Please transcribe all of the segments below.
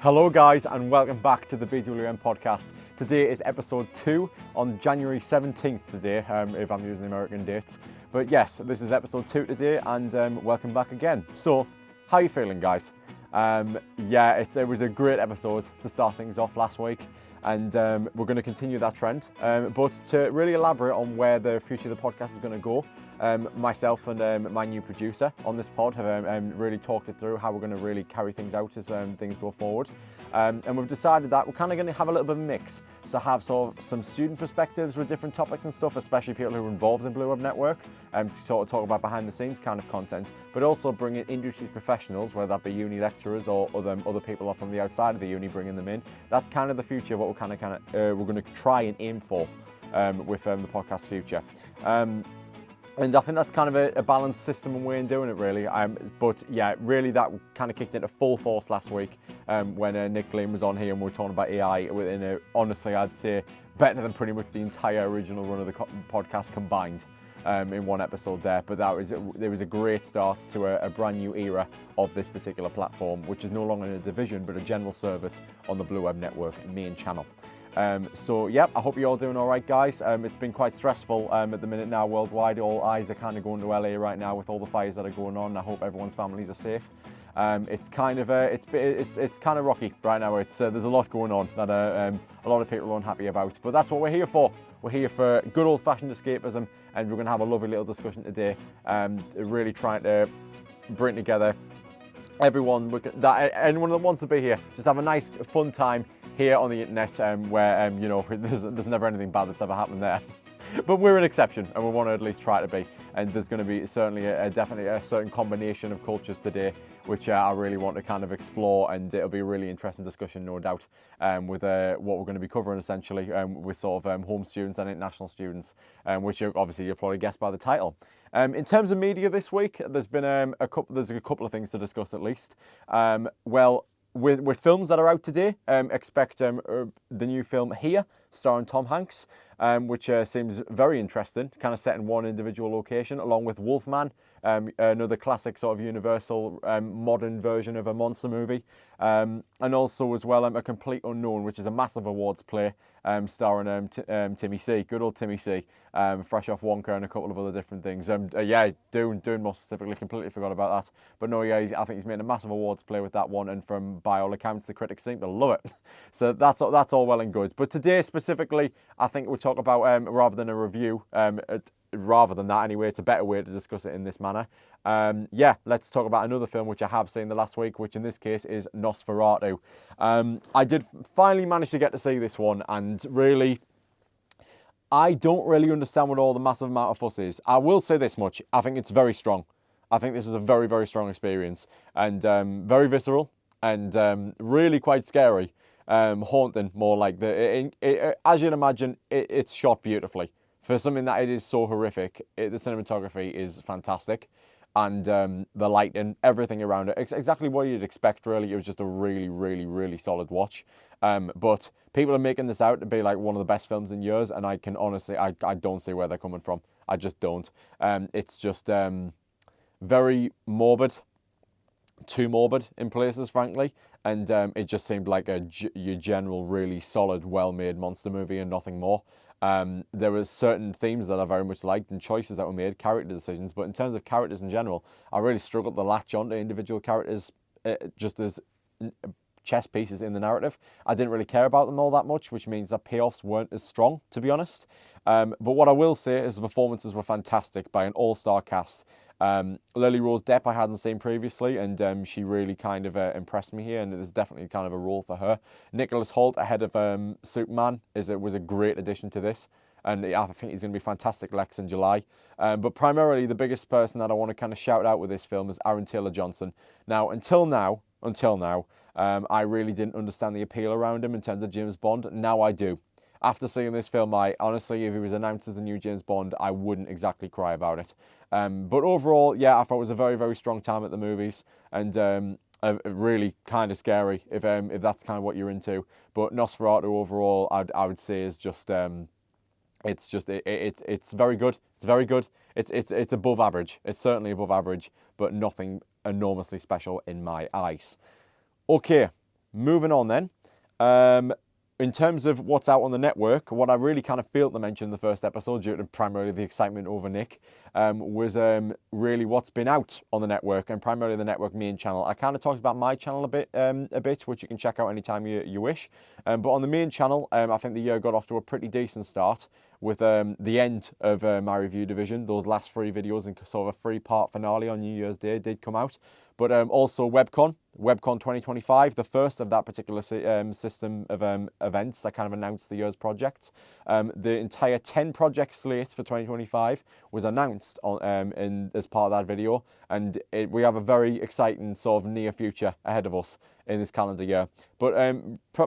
Hello guys and welcome back to the BWN Podcast. Today is episode 2 on January 17th today, if I'm using American dates. But yes, this is episode 2 today and welcome back again. So, how are you feeling guys? It was a great episode to start things off last week and we're going to continue that trend. But to really elaborate on where the future of the podcast is going to go, myself and my new producer on this pod have really talked it through how we're going to really carry things out as things go forward. And we've decided that we're kind of going to have a little bit of a mix. So have sort of some student perspectives with different topics and stuff, especially people who are involved in Blue Web Network, to sort of talk about behind the scenes kind of content, but also bring in industry professionals, whether that be uni lecturers or other people from the outside of the uni, bringing them in. That's kind of the future, what we're we're going to try and aim for with the podcast future. And I think that's kind of a balanced system and way in doing it, really. But yeah, really that kind of kicked into full force last week when Nick Gleam was on here and we were talking about AI within honestly, I'd say better than pretty much the entire original run of the podcast combined in one episode there. But there was a great start to a brand new era of this particular platform, which is no longer a division, but a general service on the Blue Web Network main channel. So yeah, I hope you're all doing all right, guys. It's been quite stressful at the minute now worldwide. All eyes are kind of going to LA right now with all the fires that are going on. I hope everyone's families are safe. It's kind of it's kind of rocky right now. There's a lot going on that a lot of people are unhappy about, but that's what we're here for. We're here for good old-fashioned escapism, and we're going to have a lovely little discussion today. Really trying to bring together everyone anyone that wants to be here. Just have a nice, fun time here on the internet, where there's never anything bad that's ever happened there. But we're an exception, and we want to at least try to be. And there's going to be certainly definitely a certain combination of cultures today, which I really want to kind of explore, and it'll be a really interesting discussion, no doubt, with what we're going to be covering essentially with sort of home students and international students, which obviously you'll probably guess by the title. In terms of media this week, there's been a couple of things to discuss at least. With films that are out today, expect the new film Here, starring Tom Hanks, which seems very interesting, kind of set in one individual location, along with Wolfman, another classic sort of universal modern version of a monster movie, and also as well A Complete Unknown, which is a massive awards play, starring Timmy C, good old Timmy C, fresh off Wonka and a couple of other different things. Dune more specifically, completely forgot about that. But no, yeah, I think he's made a massive awards play with that one, and by all accounts, the critics seem to love it. So that's all well and good. But today specifically, I think we'll talk about, rather than a review, rather than that anyway, it's a better way to discuss it in this manner. Let's talk about another film which I have seen the last week, which in this case is Nosferatu. I did finally manage to get to see this one, and really, I don't really understand what all the massive amount of fuss is. I will say this much, I think it's very strong. I think this is a very, very strong experience, and very visceral, and really quite scary. Haunting, more like as you'd imagine, it's shot beautifully. For something that it is so horrific, the cinematography is fantastic, and the lighting, everything around it, exactly what you'd expect, really. It was just a really, really, really solid watch. But people are making this out to be like one of the best films in years, and I can honestly, I don't see where they're coming from. I just don't. It's just very morbid. Too morbid in places, frankly, and it just seemed like your general really solid, well-made monster movie and nothing more. There were certain themes that I very much liked and choices that were made, character decisions, but in terms of characters in general, I really struggled to latch onto individual characters just as chess pieces in the narrative. I didn't really care about them all that much, which means that payoffs weren't as strong, to be honest. But what I will say is the performances were fantastic by an all-star cast. Lily Rose Depp I hadn't seen previously, and she really kind of impressed me here, and there's definitely kind of a role for her. Nicholas Hoult ahead of Superman was a great addition to this, and I think he's going to be fantastic Lex in July. But primarily the biggest person that I want to kind of shout out with this film is Aaron Taylor-Johnson. Now, until now, I really didn't understand the appeal around him in terms of James Bond. Now I do. After seeing this film, honestly, if he was announced as the new James Bond, I wouldn't exactly cry about it. But overall, yeah, I thought it was a very, very strong time at the movies, and really kind of scary if that's kind of what you're into. But Nosferatu overall, I would say is just it's very good. It's very good. It's above average. It's certainly above average, but nothing enormously special in my eyes. Okay, moving on then. In terms of what's out on the network, what I really kind of failed to mention in the first episode, due to primarily the excitement over Nick, was really what's been out on the network, and primarily the network main channel. I kind of talked about my channel a bit, which you can check out anytime you wish. But on the main channel, I think the year got off to a pretty decent start with the end of my review division. Those last 3 videos and sort of a 3-part finale on New Year's Day did come out. But also WebCon 2025, the first of that particular system of events that kind of announced the year's projects. The entire 10 project slate for 2025 was announced as part of that video, and we have a very exciting sort of near future ahead of us in this calendar year. But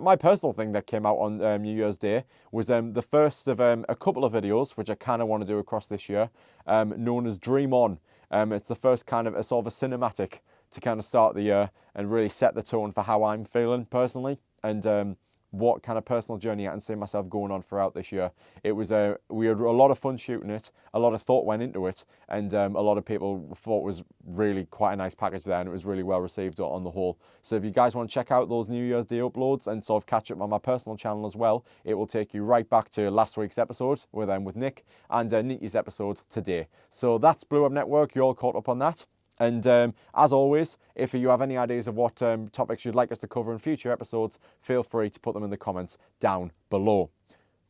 my personal thing that came out on New Year's Day was the first of a couple of videos, which I kind of want to do across this year, known as Dream On. It's the first kind of a sort of a cinematic to kind of start the year and really set the tone for how I'm feeling personally, and what kind of personal journey I can see myself going on throughout this year. It was we had a lot of fun shooting it, a lot of thought went into it, and a lot of people thought it was really quite a nice package there, and it was really well received on the whole. So if you guys want to check out those New Year's Day uploads and sort of catch up on my personal channel as well, it will take you right back to last week's episode with Nick, and Nitya's episode today. So that's Blue Web Network. You're all caught up on that. And as always, if you have any ideas of what topics you'd like us to cover in future episodes, feel free to put them in the comments down below.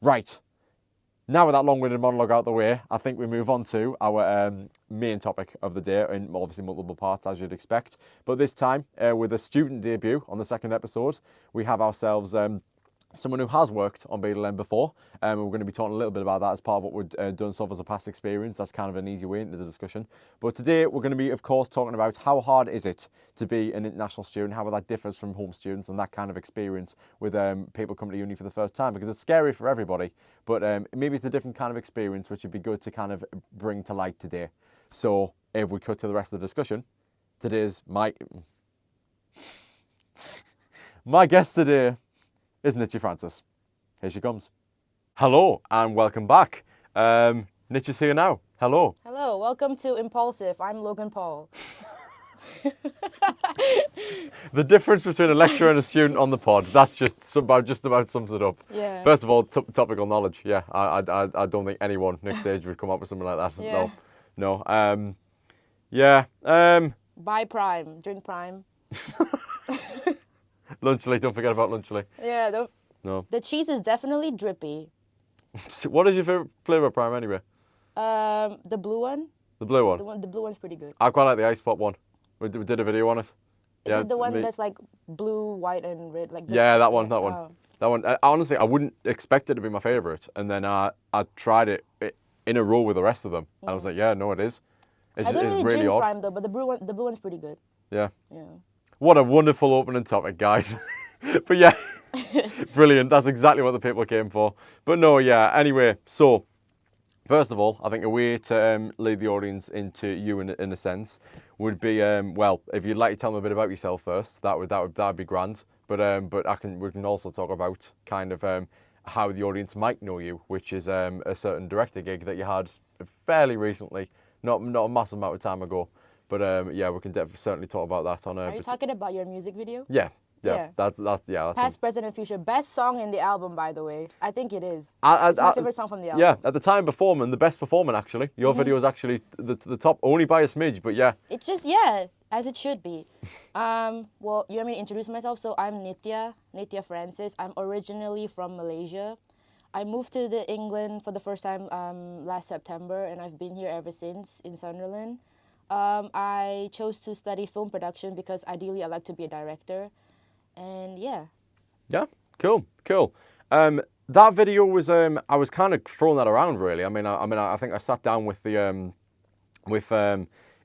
Right, now with that long-winded monologue out the way, I think we move on to our main topic of the day, in obviously multiple parts as you'd expect. But this time, with a student debut on the second episode, we have ourselves someone who has worked on BWN before. We're going to be talking a little bit about that as part of what we've done so far as a past experience. That's kind of an easy way into the discussion. But today we're going to be, of course, talking about how hard is it to be an international student, how that differs from home students, and that kind of experience with people coming to uni for the first time, because it's scary for everybody, but maybe it's a different kind of experience which would be good to kind of bring to light today. So if we cut to the rest of the discussion, today's my guest today is Nitya Francis. Here she comes. Hello and welcome back. Nitya's here now. Hello. Hello, welcome to Impulsive. I'm Logan Paul. The difference between a lecturer and a student on the pod, that's just about sums it up. Yeah. First of all, topical knowledge. Yeah, I don't think anyone next stage would come up with something like that. Yeah. No. Yeah. Buy Prime, drink Prime. Lunchly, don't forget about Lunchly. Yeah, No. the cheese is definitely drippy. What is your favourite flavour of Prime anyway? The blue one. The blue one? The blue one's pretty good. I quite like the ice pop one. We did a video on it. Is it the one that's like blue, white, and red? Yeah, that one. Oh. That one. Honestly, I wouldn't expect it to be my favourite, and then I tried it in a row with the rest of them, and I was like, yeah, no, it is. I don't really drink odd. Prime though, but the blue one's pretty good. Yeah. Yeah. What a wonderful opening topic, guys. But yeah, brilliant. That's exactly what the people came for. But no, yeah. Anyway, so first of all, I think a way to lead the audience into you in a sense would be well, if you'd like to tell them a bit about yourself first, that would be grand. But we can also talk about kind of how the audience might know you, which is a certain director gig that you had fairly recently, not a massive amount of time ago. But yeah, we can certainly talk about that on. Are you talking about your music video? Yeah. Yeah. That's Past, present, and future. Best song in the album, by the way. I think it is. It's my favorite song from the album. Yeah, at the time performing, the best performing actually. Your video is actually the top, only by a smidge, but yeah. It's just, as it should be. Well, you want me to introduce myself? So I'm Nitya Francis. I'm originally from Malaysia. I moved to England for the first time last September, and I've been here ever since in Sunderland. I chose to study film production because ideally I like to be a director. And yeah. Yeah, cool. That video was I was kind of throwing that around really. I think I sat down with the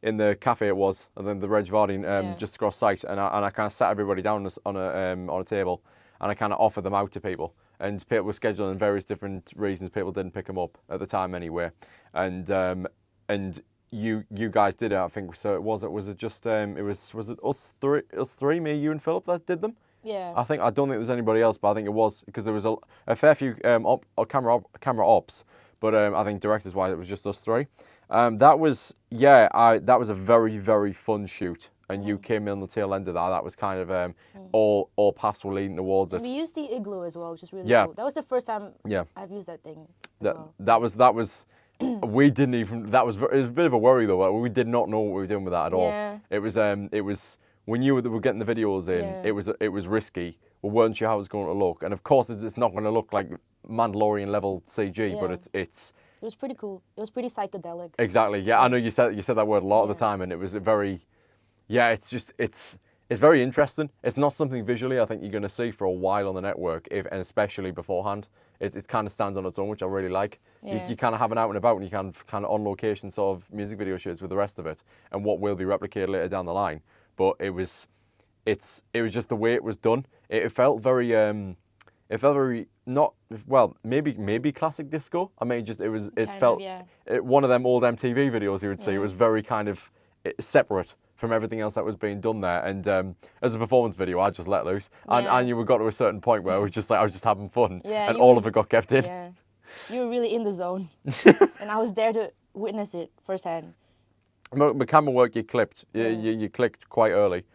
in the cafe it was, and then the Reg Vardine just across site, and I kind of sat everybody down on a table, and I kind of offered them out to people, and people were scheduling various different reasons. People didn't pick them up at the time anyway, and you guys did it, I think. So was it just was it us three, me, you, and Philip that did them? Yeah. I don't think there's anybody else, but I think it was because there was a fair few camera ops, but I think directors wise it was just us three. That was a very, very fun shoot. and you came in on the tail end of that. That was kind of all paths were leading towards And it. we used the igloo as well, which is really Yeah. cool. That was the first time Yeah. I've used that thing as well. That was we didn't even. It was a bit of a worry though. We did not know what we were doing with that at all. Yeah. It was when you were getting the videos in. Yeah. It was risky. We weren't sure how it was going to look, and of course it's not going to look like Mandalorian level CG, but Yeah. it's It was pretty cool. It was pretty psychedelic. exactly. Yeah, I know you said that word a lot of the time, and it was a very, yeah. It's very interesting. It's not something visually I think you're going to see for a while on the network, and especially beforehand. It kind of stands on its own, which I really like. Yeah. You kind of have an out and about, and you kind of on location sort of music video shoots with the rest of it, and what will be replicated later down the line. But it was just the way it was done. It felt very not well, maybe classic disco. I mean, it felt one of them old MTV videos you would see. It was very kind of separate from everything else that was being done there. And as a performance video, I just let loose, and you got to a certain point where it was just like I was just having fun, and all of it got kept in. Yeah, you were really in the zone, and I was there to witness it firsthand. The camera work you clipped, you clicked quite early,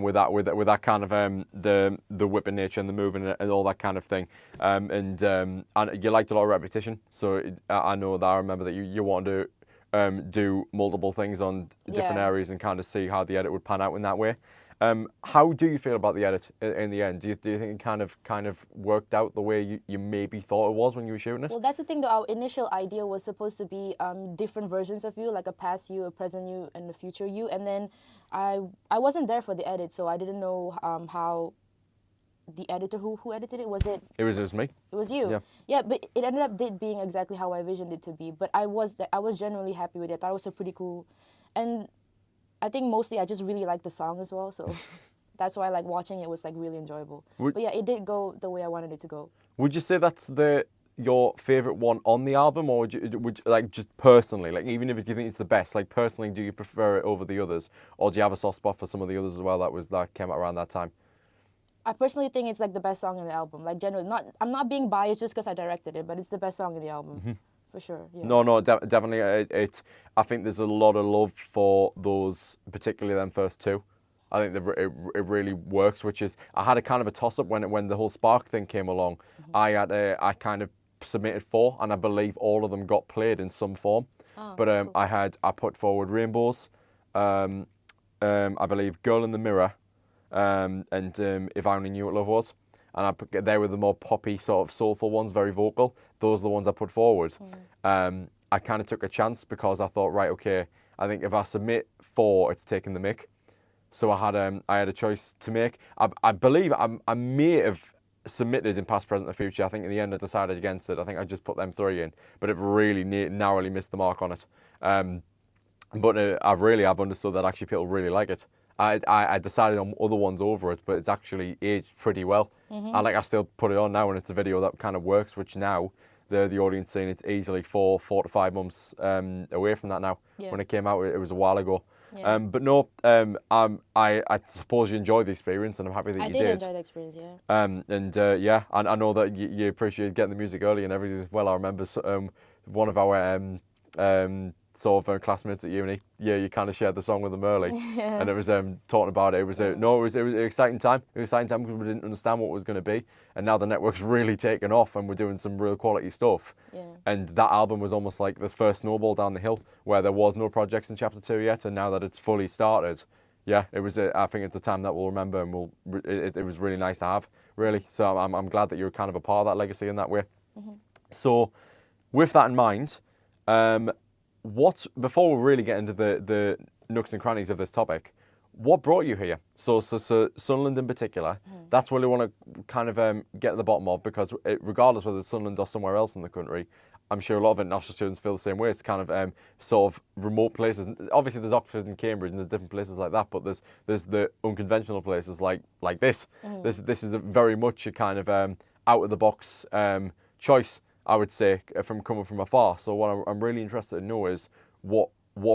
with that kind of the whipping nature and the moving and all that kind of thing, and you liked a lot of repetition. So I know that I remember that you wanted to do multiple things on different areas and kind of see how the edit would pan out in that way. How do you feel about the edit in the end? Do you think it kind of worked out the way you maybe thought it was when you were shooting it? Well, that's the thing though. Our initial idea was supposed to be different versions of you, like a past you, a present you, and a future you. And then I wasn't there for the edit, so I didn't know how the editor who edited it was it. It was me. It was you. Yeah, but it ended up being exactly how I envisioned it to be. But I was genuinely happy with it. I thought it was so pretty cool, and I think mostly I just really liked the song as well, so that's why like watching it was like really enjoyable. But yeah, it did go the way I wanted it to go. Would you say that's your favorite one on the album, or would you like just personally, like even if you think it's the best, like personally, do you prefer it over the others, or do you have a soft spot for some of the others as well that came out around that time? I personally think it's like the best song in the album. Like generally, I'm not being biased just because I directed it, but it's the best song in the album. Mm-hmm. For sure. Yeah. No, definitely. I think there's a lot of love for those, particularly them first two. I think it really works. Which is, I had a kind of a toss up when the whole Spark thing came along. Mm-hmm. I kind of submitted 4, and I believe all of them got played in some form. Oh, but cool. I put forward Rainbows, I believe Girl in the Mirror, and If I Only Knew What Love Was. And they were the more poppy, sort of soulful ones, very vocal. Those are the ones I put forward. I kind of took a chance because I thought, right, okay, I think if I submit 4, it's taking the mick. So I had a choice to make. I believe I may have submitted in Past, Present, and Future. I think in the end I decided against it. I think I just put them 3 in, but it really narrowly missed the mark on it. But I've understood that actually people really like it. I decided on other ones over it, but it's actually aged pretty well. Mm-hmm. I still put it on now, and it's a video that kind of works. Which now the audience saying it's easily 4 to 5 months away from that now. Yeah. When it came out, it was a while ago. Yeah. But no, I suppose you enjoyed the experience, and I'm happy that you did. I did enjoy the experience, yeah. Yeah, I know that you appreciated getting the music early and everything as well. I remember one of our sort of classmates at uni. Yeah, you kind of shared the song with them early, and it was talking about it. It was an exciting time. It was an exciting time because we didn't understand what it was going to be, and now the network's really taken off, and we're doing some real quality stuff. Yeah. And that album was almost like the first snowball down the hill, where there was no projects in Chapter 2 yet, and now that it's fully started, yeah, it was. I think it's a time that we'll remember, and it was really nice to have, really. So I'm glad that you're kind of a part of that legacy in that way. Mm-hmm. So, with that in mind, before we really get into the nooks and crannies of this topic, what brought you here? So Sunderland in particular, that's what I want to kind of get to the bottom of, because regardless whether it's Sunderland or somewhere else in the country, I'm sure a lot of international students feel the same way. It's kind of sort of remote places. Obviously there's Oxford and Cambridge and there's different places like that, but there's the unconventional places like this. This is very much a kind of out of the box choice, I would say, from coming from afar. So what I'm really interested to know is what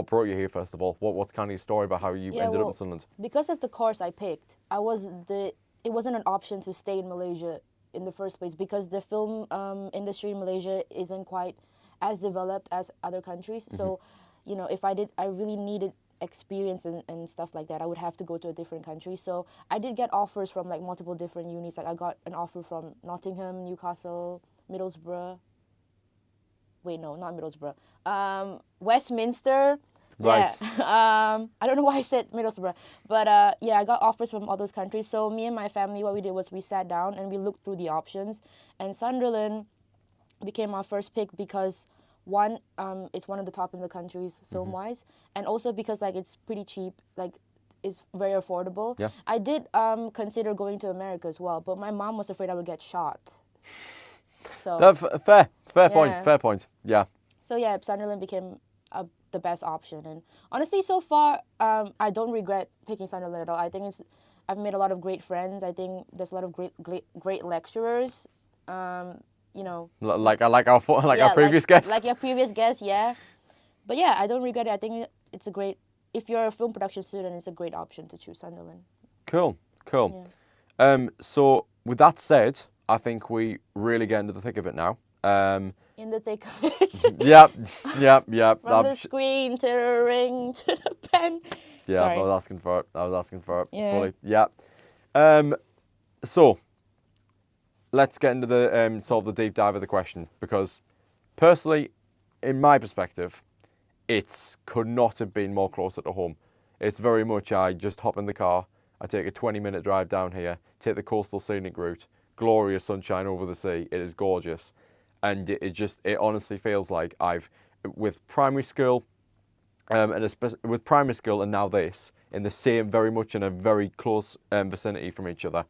brought you here, first of all. What's kind of your story about how you ended up in Sunderland? Because of the course I picked, it wasn't an option to stay in Malaysia in the first place, because the film industry in Malaysia isn't quite as developed as other countries. Mm-hmm. So, if I really needed experience and stuff like that, I would have to go to a different country. So I did get offers from like multiple different unis. Like I got an offer from Nottingham, Newcastle, Middlesbrough. Wait, no, not Middlesbrough. Westminster. Right. Yeah. I don't know why I said Middlesbrough, but yeah, I got offers from all those countries. So me and my family, what we did was we sat down and we looked through the options, and Sunderland became our first pick because one, it's one of the top in the countries film-wise, and also because like it's pretty cheap, like it's very affordable. Yeah. I did consider going to America as well, but my mom was afraid I would get shot. So Fair Yeah. fair point. Yeah. so yeah, Sunderland became the best option, and honestly, so far, I don't regret picking Sunderland at all. I think I've made a lot of great friends. I think there's a lot of great lecturers. You know, Like our yeah, previous guest. like your previous guest, yeah. But yeah, I don't regret it. I think it's a great. If you're a film production student, it's a great option to choose Sunderland. Cool. So with that said, I think we really get into the thick of it now. In the thick of it. Yep. From the screen to the ring to the pen. Yeah, Sorry. I was asking for it. Yeah. Fully. Yeah. So let's get into the sort of the deep dive of the question, because personally, in my perspective, it could not have been more closer to home. It's very much I just hop in the car, I take a 20-minute drive down here, take the coastal scenic route, glorious sunshine over the sea. It is gorgeous, and it honestly feels like with primary school, with primary school and now this in the same, very much in a very close vicinity from each other.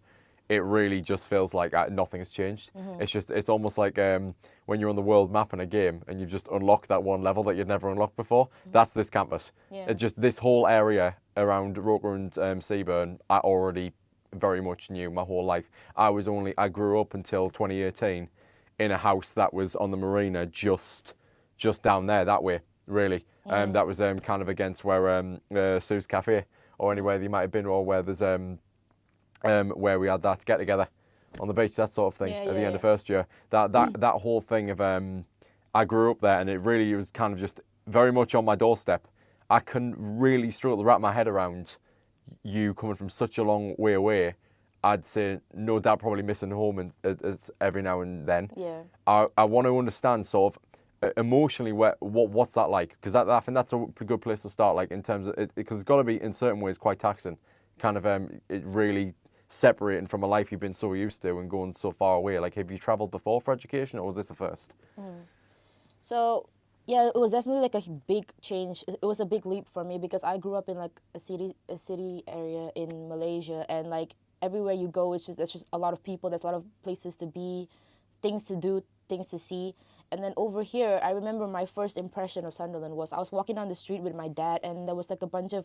It really just feels like nothing has changed. It's almost like when you're on the world map in a game and you've just unlocked that one level that you'd never unlocked before. That's this campus. Yeah. It just, this whole area around Roker and Seaburn, I already very much knew my whole life. I grew up until 2018 in a house that was on the marina, just down there that way, really. That was kind of against where Sue's Cafe, or anywhere that you might have been, or where there's where we had that get together on the beach, that sort of thing, at the end of first year. That whole thing of I grew up there, and it was kind of just very much on my doorstep. I couldn't really struggle to wrap my head around you coming from such a long way away. I'd say no doubt probably missing home it's every now and then. Yeah. I want to understand sort of emotionally what's that like, because I think that's a good place to start, like in terms of it, because it's got to be in certain ways quite taxing, kind of it really separating from a life you've been so used to and going so far away. Like, have you travelled before for education, or was this a first? So yeah, it was definitely like a big change. It was a big leap for me because I grew up in like a city area in Malaysia, and like everywhere you go, there's just a lot of people. There's a lot of places to be, things to do, things to see. And then over here, I remember my first impression of Sunderland was I was walking down the street with my dad, and there was like a bunch of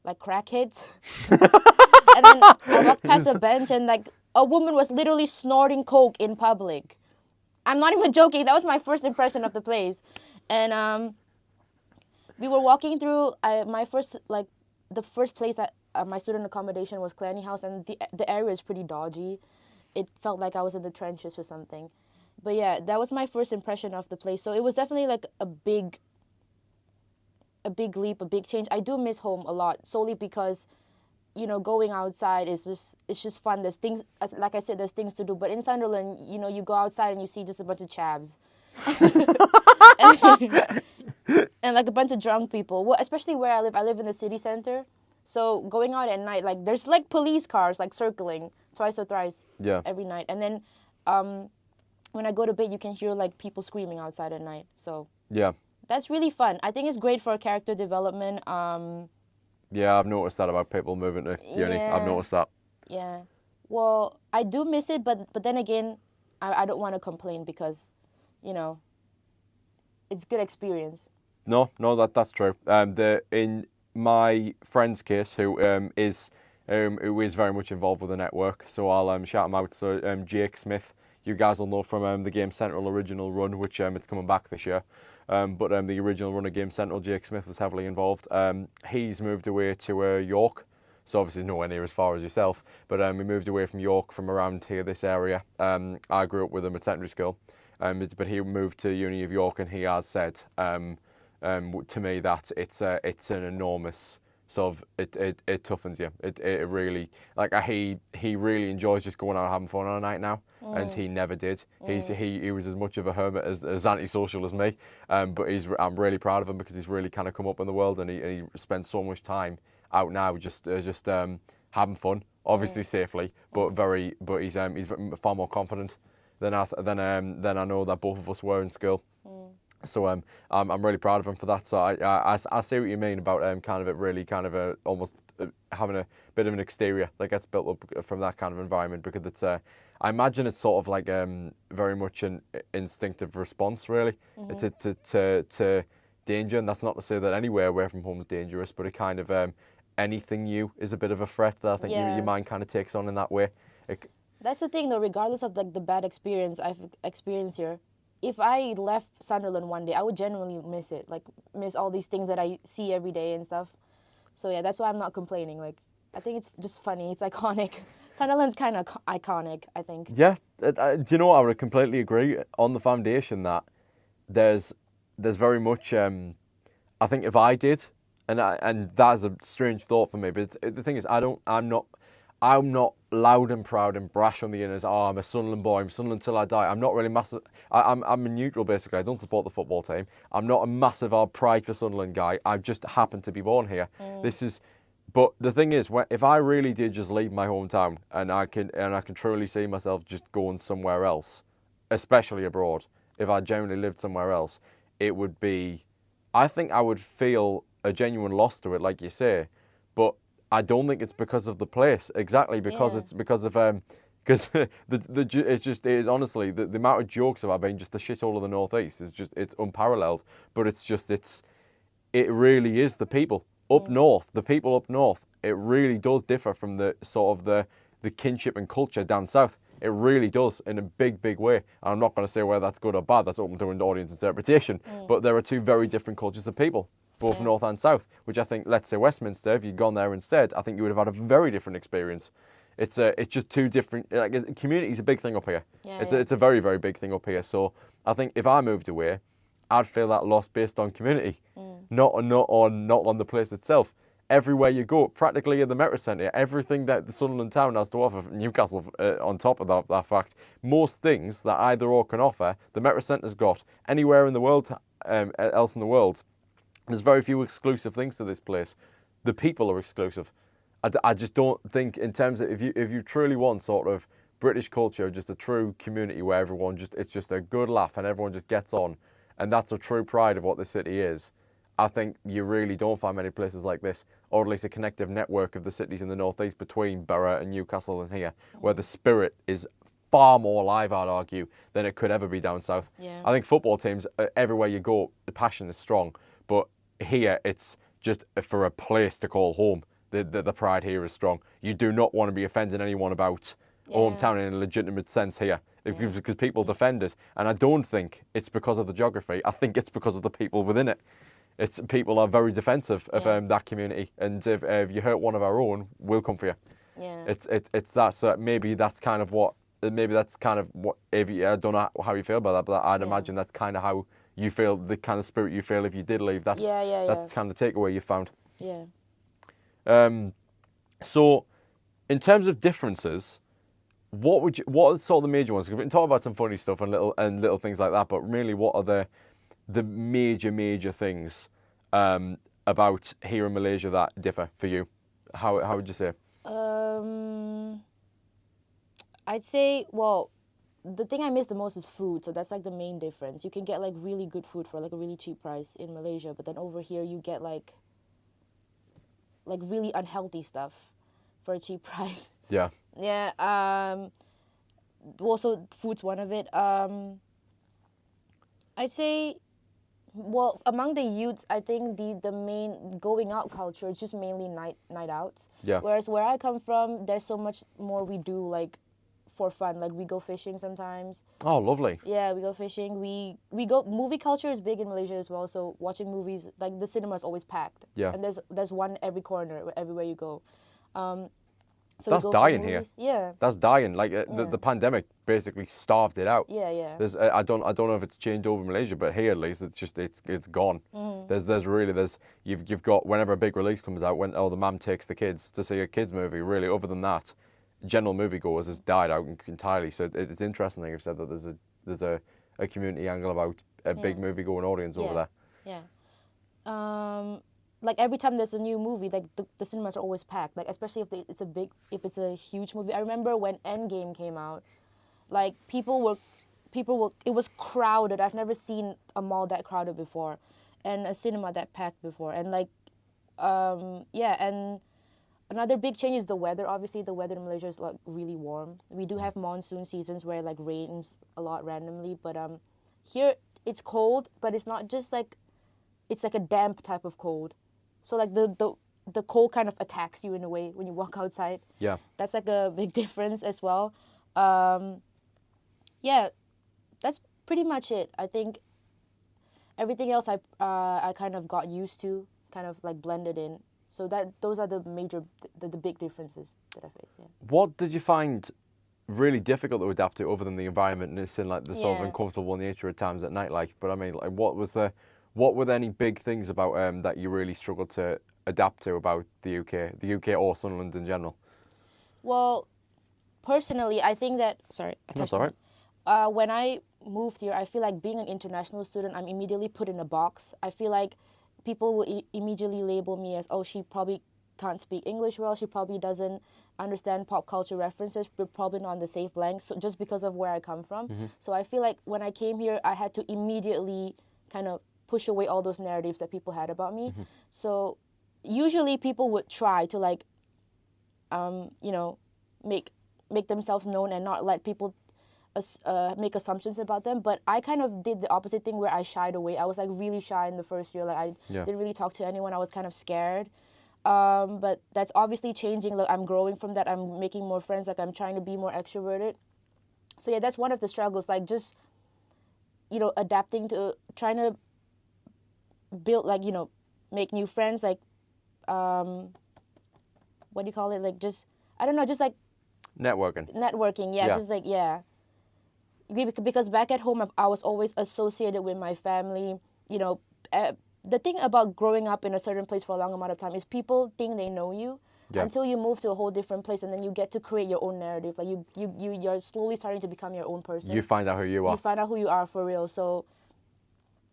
like crackheads. And then I walked past a bench, and like a woman was literally snorting coke in public. I'm not even joking. That was my first impression of the place. And we were walking through the first place that my student accommodation was Clanny House, and the area is pretty dodgy. It felt like I was in the trenches or something. But yeah, that was my first impression of the place. So it was definitely like a big leap, a big change. I do miss home a lot, solely because, you know, going outside it's just fun. There's things, like I said, there's things to do. But in Sunderland, you know, you go outside and you see just a bunch of chavs. and like a bunch of drunk people. Well, especially where I live in the city center. So going out at night, like there's like police cars like circling twice or thrice every night. And then when I go to bed, you can hear like people screaming outside at night. So Yeah. that's really fun. I think it's great for character development. Yeah, I've noticed that about people moving to uni. Yeah. I've noticed that. Yeah. Well, I do miss it, but then again, I don't want to complain because, you know, it's good experience. No, that's true. In my friend's case, who is very much involved with the network, so I'll shout him out. So Jake Smith, you guys will know from the Game Central original run, which it's coming back this year. But the original run of Game Central, Jake Smith was heavily involved. He's moved away to York, so obviously nowhere near as far as yourself. But he moved away from York, from around here, this area. I grew up with him at secondary school, but he moved to Uni of York, and he has said to me that it's an enormous sort of it toughens you. It really like he really enjoys just going out and having fun on a night now, and he never did. He was as much of a hermit as antisocial as me, but I'm really proud of him because he's really kind of come up in the world, and he spends so much time out now just having fun, obviously safely, but he's far more confident than I know that both of us were in school. So I'm really proud of him for that. So I see what you mean about kind of it really kind of almost having a bit of an exterior that gets built up from that kind of environment, because it's I imagine it's sort of like very much an instinctive response really to danger. And that's not to say that anywhere away from home is dangerous, but it kind of anything new is a bit of a threat that I think your mind kind of takes on in that way. That's the thing though, regardless of like the bad experience I've experienced here, if I left Sunderland one day, I would genuinely miss it. Like, miss all these things that I see every day and stuff. So, yeah, that's why I'm not complaining. Like, I think it's just funny. It's iconic. Sunderland's kind of iconic, I think. Yeah. Do you know what? I would completely agree on the foundation that there's very much, I think if I did, and that's a strange thought for me, but the thing is, I'm not loud and proud and brash on the inners. Oh, I'm a Sunderland boy. I'm Sunderland till I die. I'm not really massive. I'm a neutral basically. I don't support the football team. I'm not a massive pride for Sunderland guy. I just happen to be born here. But the thing is, if I really did just leave my hometown and I can truly see myself just going somewhere else, especially abroad, if I genuinely lived somewhere else, it would be. I think I would feel a genuine loss to it, like you say, but I don't think it's because of the place exactly, because it's because of because it is honestly the amount of jokes about being just the shithole of the northeast is just it's unparalleled. But it really is the people up north, the people up north. It really does differ from the sort of the kinship and culture down south. It really does in a big way. And I'm not going to say whether that's good or bad. That's open to an audience interpretation. But there are two very different cultures of people, both north and south, which I think, let's say Westminster, if you'd gone there instead, I think you would have had a very different experience. It's just two different, like, community is a big thing up here. It's a very, very big thing up here. So I think if I moved away, I'd feel that loss based on community, not on the place itself. Everywhere you go, practically in the Metro Centre, everything that the Sunderland town has to offer, Newcastle on top of that fact, most things that either or can offer, the Metro Centre's got. Anywhere in the world, else in the world, there's very few exclusive things to this place. The people are exclusive. I just don't think, in terms of if you truly want sort of British culture, just a true community where it's just a good laugh and everyone just gets on, and that's a true pride of what the city is. I think you really don't find many places like this, or at least a connective network of the cities in the northeast between Borough and Newcastle and here, where the spirit is far more alive, I'd argue, than it could ever be down south. I think football teams, everywhere you go, the passion is strong, but here it's just for a place to call home. The pride here is strong. You do not want to be offending anyone about hometown in a legitimate sense here, because people defend it, and I don't think it's because of the geography. I think it's because of the people within it. People are very defensive of that community, and if you hurt one of our own, we'll come for you. It's that. So maybe that's kind of what. If I don't know how you feel about that, but I'd imagine that's kind of how you feel, the kind of spirit you feel if you did leave. That's kind of the takeaway you found. So, in terms of differences, what are sort of the major ones? We've been talking about some funny stuff and little things like that, but really, what are the major things about here in Malaysia that differ for you? How would you say? I'd say, well, the thing I miss the most is food. So that's like the main difference. You can get like really good food for like a really cheap price in Malaysia, but then over here you get like really unhealthy stuff for a cheap price. Yeah. Also, food's one of it. I'd say, well, among the youths, I think the main going out culture is just mainly night outs. Yeah. Whereas where I come from, there's so much more we do like for fun. Like we go fishing sometimes. Oh, lovely. Yeah, we go fishing. We go. Movie culture is big in Malaysia as well. So watching movies, like the cinema is always packed. Yeah. And there's one every corner, everywhere you go. So That's we go for dying here. movies. Yeah. That's dying. Like Yeah. the pandemic basically starved it out. Yeah. There's I don't know if it's changed over in Malaysia, but here at least it's gone. There's you've got whenever a big release comes out, when the mum takes the kids to see a kids movie. Really, other than that, general moviegoers has died out entirely. So it's interesting that you've said that there's a community angle about a big movie going audience over there. Yeah. Like every time there's a new movie, like the cinemas are always packed. Like especially if it's a huge movie. I remember when Endgame came out, like people were, it was crowded. I've never seen a mall that crowded before, and a cinema that packed before. And like, and another big change is the weather. Obviously, the weather in Malaysia is like really warm. We do have monsoon seasons where it like rains a lot randomly, but here it's cold, but it's not just like, it's like a damp type of cold. So like the cold kind of attacks you in a way when you walk outside. Yeah. That's like a big difference as well. Yeah, that's pretty much it. I think everything else I kind of got used to, kind of like blended in. So those are the big differences that I face. Yeah. What did you find really difficult to adapt to, other than the environment and it's in like the sort of uncomfortable nature at times at nightlife? But I mean, like, what were there any big things about that you really struggled to adapt to about the UK or Sunderland in general? Well, personally, I think that That's all right. when I moved here, I feel like being an international student, I'm immediately put in a box. I feel like people will immediately label me as, oh, she probably can't speak English well, she probably doesn't understand pop culture references, we're probably not on the safe blank, so just because of where I come from. So I feel like when I came here, I had to immediately kind of push away all those narratives that people had about me. So usually people would try to like, make themselves known and not let people make assumptions about them. But I kind of did the opposite thing where I shied away. I was like really shy in the first year. Like I didn't really talk to anyone. I was kind of scared. But that's obviously changing. Like I'm growing from that. I'm making more friends. Like I'm trying to be more extroverted. So yeah, that's one of the struggles. Like just, adapting to trying to build, like, make new friends. Like, what do you call it? Like just, I don't know, just like networking. Yeah. Just like, yeah. Because back at home, I was always associated with my family. The thing about growing up in a certain place for a long amount of time is people think they know you until you move to a whole different place, and then you get to create your own narrative. Like you're slowly starting to become your own person. You find out who you are. You find out who you are for real. So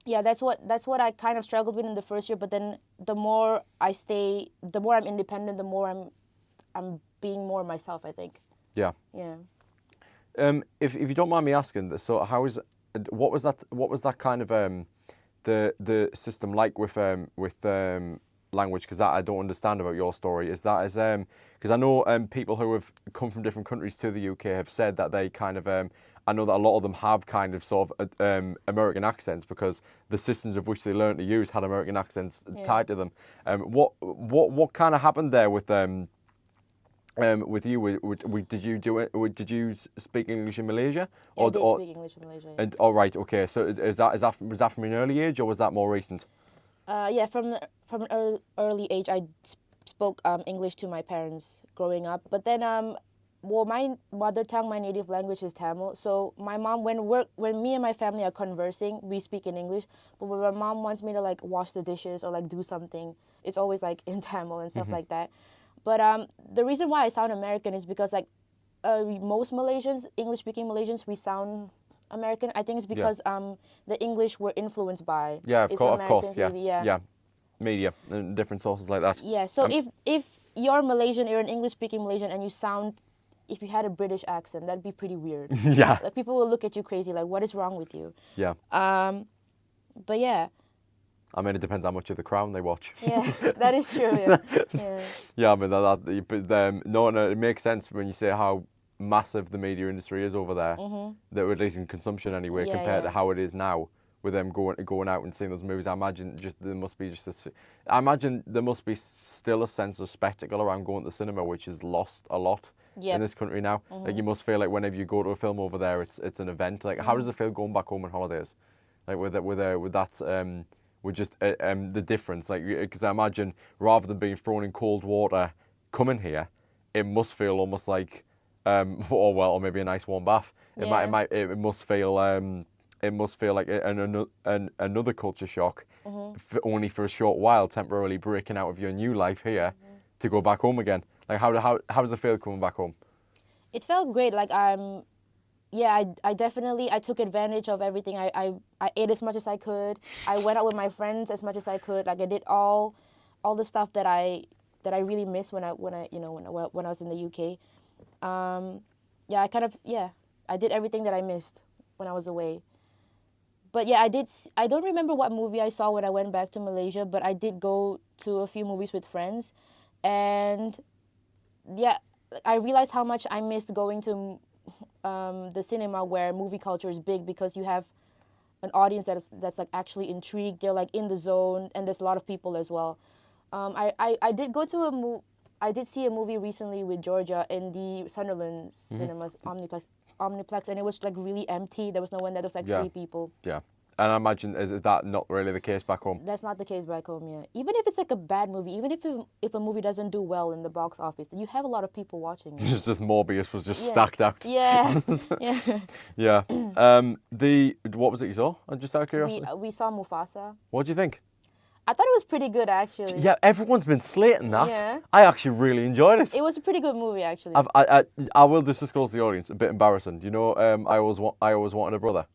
yeah, that's what I kind of struggled with in the first year. But then the more I stay, the more I'm independent, the more I'm being more myself, I think. Yeah. Yeah. If you don't mind me asking, so what was that kind of the system like with language? Because that I don't understand about your story. Is that because I know people who have come from different countries to the UK have said that they kind of I know that a lot of them have kind of sort of American accents because the systems of which they learned to use had American accents tied to them. What kind of happened there with you? Did you do it? Did you speak English in Malaysia? Yeah, I did speak English in Malaysia. Yeah. And all right, okay. So was that from an early age, or was that more recent? Yeah, from an early age, I spoke English to my parents growing up. But then, my mother tongue, my native language is Tamil. So my mom, when me and my family are conversing, we speak in English. But when my mom wants me to like wash the dishes or like do something, it's always like in Tamil and stuff like that. But the reason why I sound American is because like most Malaysians, English-speaking Malaysians, we sound American. I think it's because the English we're influenced by. Yeah, of course, TV, yeah. Media and different sources like that. Yeah, so if you're Malaysian, you're an English-speaking Malaysian, and you sound, if you had a British accent, that'd be pretty weird. Yeah. Like people will look at you crazy, like what is wrong with you? Yeah. But yeah. I mean, it depends how much of The Crown they watch. Yeah, that is true. Yeah. Yeah, I mean no, it makes sense when you say how massive the media industry is over there. That at least in consumption anyway, compared to how it is now, with them going out and seeing those movies. I imagine there must be still a sense of spectacle around going to the cinema, which is lost a lot in this country now. Like you must feel like whenever you go to a film over there, it's an event. Like how does it feel going back home on holidays? Like with that. With just the difference, like because I imagine rather than being thrown in cold water coming here, it must feel almost like, or maybe a nice warm bath. It must feel like another culture shock, only for a short while, temporarily breaking out of your new life here to go back home again. Like how does it feel coming back home? It felt great. Like I definitely took advantage of everything. I ate as much as I could. I went out with my friends as much as I could. Like I did all the stuff that I really missed when I was in the UK. I did everything that I missed when I was away. But yeah, I don't remember what movie I saw when I went back to Malaysia, but I did go to a few movies with friends, and yeah, I realized how much I missed going to the cinema where movie culture is big, because you have an audience that's like actually intrigued. They're like in the zone, and there's a lot of people as well. I did go to I did see a movie recently with Georgia in the Sunderland Cinemas Omniplex, and it was like really empty. There was no one there. There was like 3 people. Yeah. And I imagine, is that not really the case back home? That's not the case back home, yeah. Even if it's like a bad movie, even if a movie doesn't do well in the box office, you have a lot of people watching it. It's just Morbius was just stacked out. Yeah. Yeah. Yeah. What was it you saw? Just out of curiosity. We saw Mufasa. What do you think? I thought it was pretty good, actually. Yeah, everyone's been slating that. Yeah. I actually really enjoyed it. It was a pretty good movie, actually. I will just disclose to the audience, a bit embarrassing. You know, I always wanted a brother.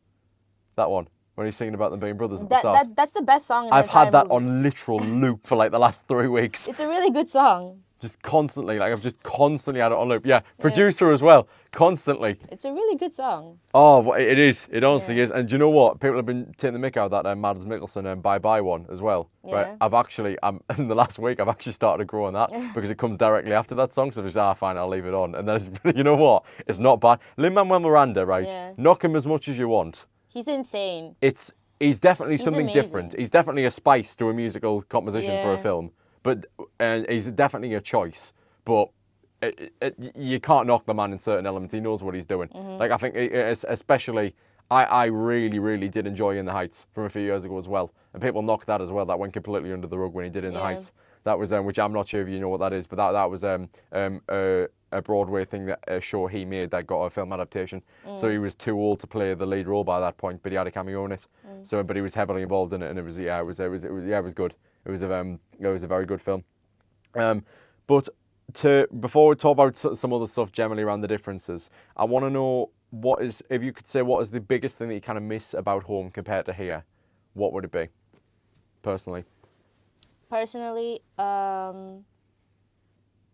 That one. When he's singing about them being brothers at the start. That's the best song in the I've entire had that movie. on literal loop for like the last 3 weeks. It's a really good song. Just constantly, like I've just constantly had it on loop. Yeah, producer as well, constantly. It's a really good song. Oh, it is. It honestly is. And do you know what? People have been taking the mick out of that Mads Mikkelsen Bye Bye one as well. Yeah. Right? In the last week, I've actually started to grow on that because it comes directly after that song. So I'm just, fine, I'll leave it on. And then, you know what? It's not bad. Lin-Manuel Miranda, right? Yeah. Knock him as much as you want. He's insane. He's definitely something amazing. different. He's definitely a spice to a musical composition for a film. But he's definitely a choice. But you can't knock the man in certain elements. He knows what he's doing. Like I think, especially, I really, really did enjoy In the Heights from a few years ago as well. And people knocked that as well. That went completely under the rug when he did In the Heights. That was which I'm not sure if you know what that is, but that was a Broadway thing, that a show he made that got a film adaptation. So he was too old to play the lead role by that point, but he had a cameo in it. So, but he was heavily involved in it, and it was good. It was a very good film. But before we talk about some other stuff generally around the differences, I want to know if you could say what is the biggest thing that you kind of miss about home compared to here, what would it be, personally? Personally,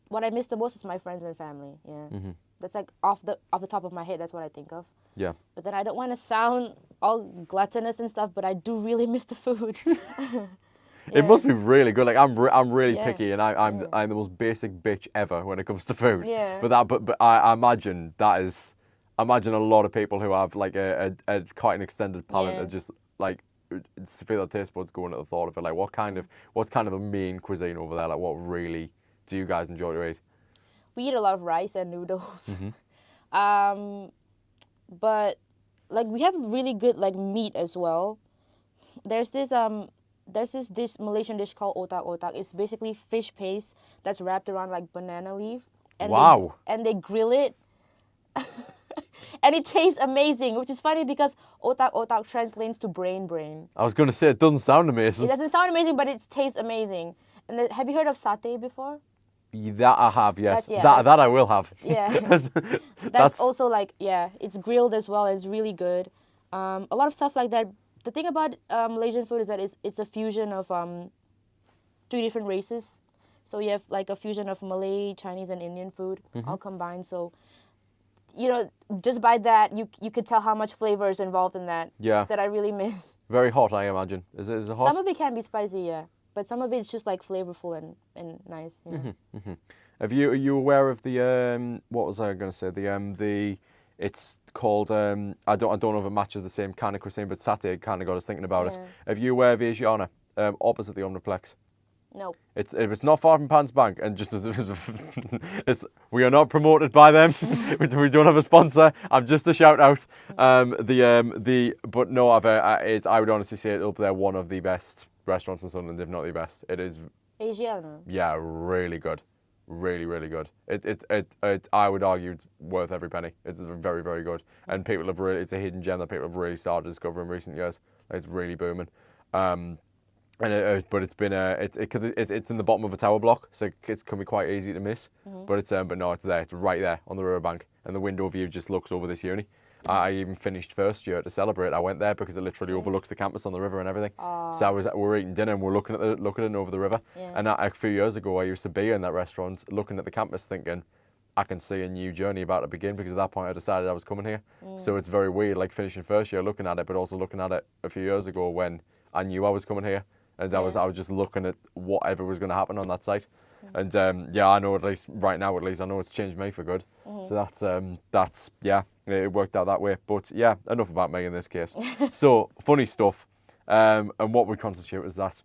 what I miss the most is my friends and family. Yeah, that's like off the top of my head. That's what I think of. Yeah. But then I don't want to sound all gluttonous and stuff, but I do really miss the food. It must be really good. Like I'm really picky, and I'm the most basic bitch ever when it comes to food. Yeah. But I imagine a lot of people who have like a quite an extended palate are just like feel their taste buds going at the thought of it. Like what's kind of the main cuisine over there? Like what really do you guys enjoy to eat? We eat a lot of rice and noodles. But like we have really good like meat as well. There's this Malaysian dish called otak-otak. It's basically fish paste that's wrapped around like banana leaf. And wow. They grill it. And it tastes amazing, which is funny because otak-otak translates to brain. I was going to say, it doesn't sound amazing. It doesn't sound amazing, but it tastes amazing. And have you heard of satay before? That I have, yes. That I will have. Yeah. That's also like, it's grilled as well. It's really good. A lot of stuff like that. The thing about Malaysian food is that it's a fusion of 3 different races. So you have like a fusion of Malay, Chinese, and Indian food all combined. So, you know, just by that, you could tell how much flavor is involved in that. Yeah. That I really miss. Very hot, I imagine. Is it hot? Some of it can be spicy, yeah. But some of it's just like flavorful and nice. Yeah. Are you aware of the what was I going to say? It's called I don't know if it matches the same kind of cuisine, but satay kind of got us thinking about it. Are you aware of Asiana, opposite the Omniplex? No. It's not far from Pants Bank, and just we are not promoted by them. we don't have a sponsor. I'm just a shout out. But no, I would honestly say they're one of the best restaurants in Sunderland, if not the best. It is. Asiana. Yeah, really good. really, really good. I would argue it's worth every penny. It's very, very good, and it's a hidden gem that people have really started to discover in recent years. It's really booming. But it's been it's in the bottom of a tower block, so it can be quite easy to miss. But no, it's there. It's right there on the riverbank, and the window view just looks over this uni. I even finished first year to celebrate. I went there because it literally overlooks the campus on the river and everything. So we were eating dinner and we're looking at it over the river. Yeah. And a few years ago, I used to be in that restaurant, looking at the campus, thinking, I can see a new journey about to begin, because at that point I decided I was coming here. So it's very weird, like finishing first year looking at it, but also looking at it a few years ago when I knew I was coming here, and I was just looking at whatever was going to happen on that site. And I know, at least right now, I know it's changed me for good. So that's it worked out that way. But yeah, enough about me in this case. So funny stuff, and what would constitute as that?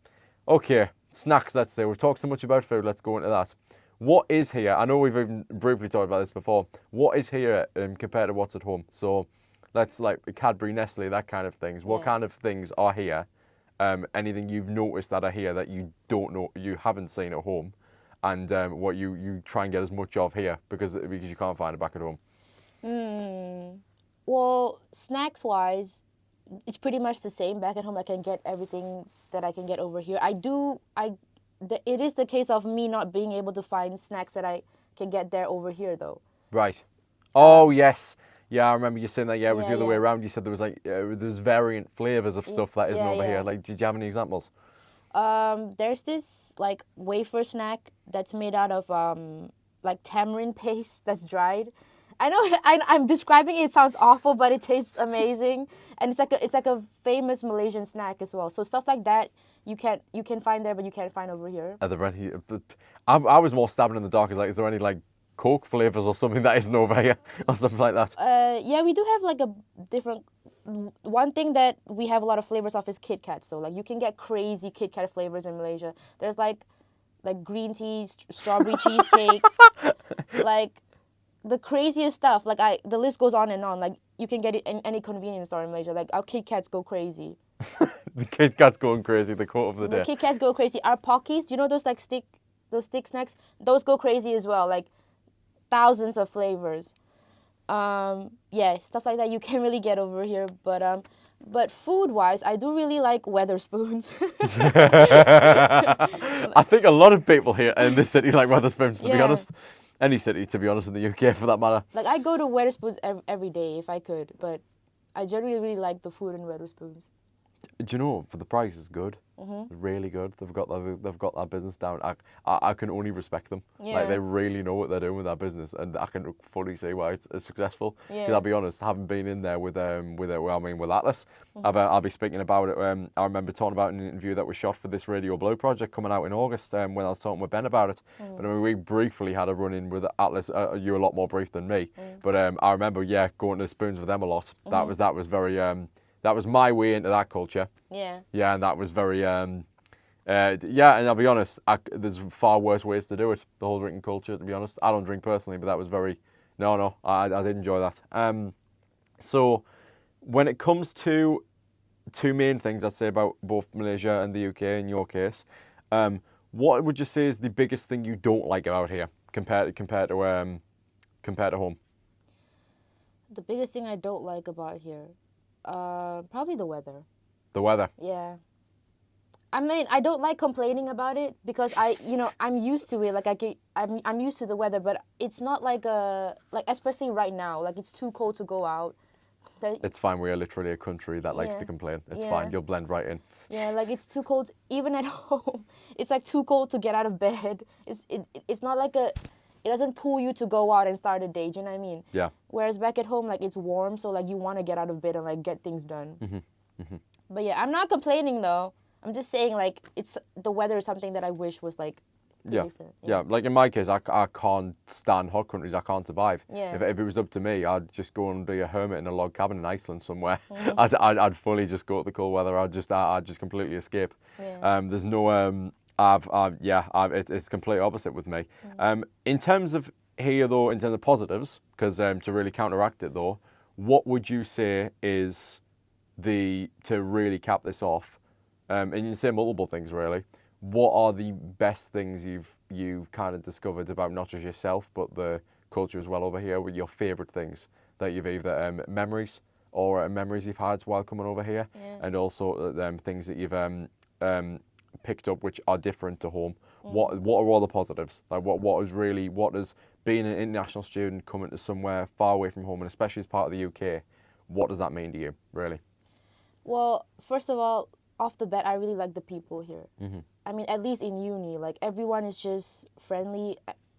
Okay, snacks. Let's say we've talked so much about food. Let's go into that. What is here? I know we've even briefly talked about this before. What is here compared to what's at home? So let's like Cadbury, Nestle, that kind of things. What kind of things are here? Anything you've noticed that are here that you don't know, you haven't seen at home, and what you try and get as much of here because you can't find it back at home. Well, snacks wise, it's pretty much the same. Back at home, I can get everything that I can get over here. It is the case of me not being able to find snacks that I can get there over here, though. Right. Oh, yes. Yeah, I remember you saying that. Yeah, it was the other way yeah. around. You said there was there's variant flavors of stuff that isn't over here. Like, did you have any examples? There's this like wafer snack that's made out of like tamarind paste that's dried. I know I'm describing it. It sounds awful, but it tastes amazing, and it's like a famous Malaysian snack as well. So stuff like that you can find there, but you can't find over here. Are there any? I was more stabbing in the dark. Is there any like Coke flavors or something that isn't over here or something like that? Yeah, we do have like a different. One thing that we have a lot of flavors of is Kit Kats. So like you can get crazy Kit Kat flavors in Malaysia. There's like green tea, strawberry cheesecake, like the craziest stuff. Like the list goes on and on. Like you can get it in any convenience store in Malaysia. Like our Kit Kats go crazy. The Kit Kat's going crazy. The quote of the day. The Kit Kats go crazy. Our Pockies, do you know those like stick snacks? Those go crazy as well. Like thousands of flavors. Yeah, stuff like that you can't really get over here. But food-wise, I do really like Weatherspoons. I think a lot of people here in this city like Weatherspoons, to be honest. Any city, to be honest, in the UK for that matter. Like I go to Weatherspoons every day if I could, but I generally really like the food in Weatherspoons. Do you know, for the price, it's good. It's really good. They've got that business down. I can only respect them. Yeah. Like they really know what they're doing with that business, and I can fully see why it's successful. Yeah. 'Cause I'll be honest, having been in there with Atlas, I'll be speaking about it. I remember talking about an interview that was shot for this Radio Blow project coming out in August. When I was talking with Ben about it, but I mean, we briefly had a run in with Atlas. You're a lot more brief than me, but I remember going to Spoons with them a lot. That was very. That was my way into that culture. Yeah. Yeah, and that was very, and I'll be honest, there's far worse ways to do it, the whole drinking culture, to be honest. I don't drink personally, but that was very, I did enjoy that. So, when it comes to two main things I'd say about both Malaysia and the UK in your case, what would you say is the biggest thing you don't like about here compared to home? The biggest thing I don't like about here, probably the weather. The weather. Yeah. I mean, I don't like complaining about it because I'm used to it. Like I'm used to the weather, but it's not like especially right now. Like it's too cold to go out. It's fine. We are literally a country that likes to complain. It's fine. You'll blend right in. Yeah, like it's too cold even at home. It's like too cold to get out of bed. It's not like it doesn't pull you to go out and start a day. Do you know what I mean? Yeah. Whereas back at home, like it's warm, so like you want to get out of bed and like get things done. But yeah, I'm not complaining though. I'm just saying like the weather is something that I wish was like different. Yeah. Like in my case, I can't stand hot countries. I can't survive. Yeah. If it was up to me, I'd just go and be a hermit in a log cabin in Iceland somewhere. I'd fully just go to the cold weather. I'd just completely escape. Yeah. There's no it's complete opposite with me. In terms of here though, in terms of positives, because to really counteract it though, what would you say is to really cap this off? And you can say multiple things really. what are the best things you've kind of discovered about not just yourself but the culture as well over here? With your favourite things that you've either memories or memories you've had while coming over here, and also things that you've picked up which are different to home. What are all the positives? Like what is being an international student coming to somewhere far away from home, and especially as part of the UK, what does that mean to you, really? Well, first of all, off the bat, I really like the people here. I mean, at least in uni, like everyone is just friendly.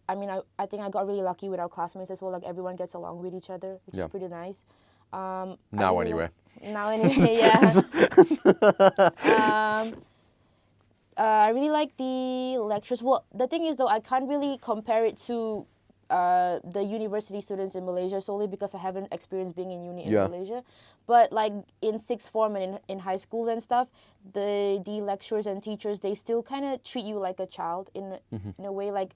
I mean, I think I got really lucky with our classmates as well. Like everyone gets along with each other, which is pretty nice. Now really anyway. Now anyway, yeah. I really like the lectures. Well, the thing is though, I can't really compare it to the university students in Malaysia solely because I haven't experienced being in uni in Malaysia. But like in sixth form and in high school and stuff, the lecturers and teachers, they still kind of treat you like a child in a way. Like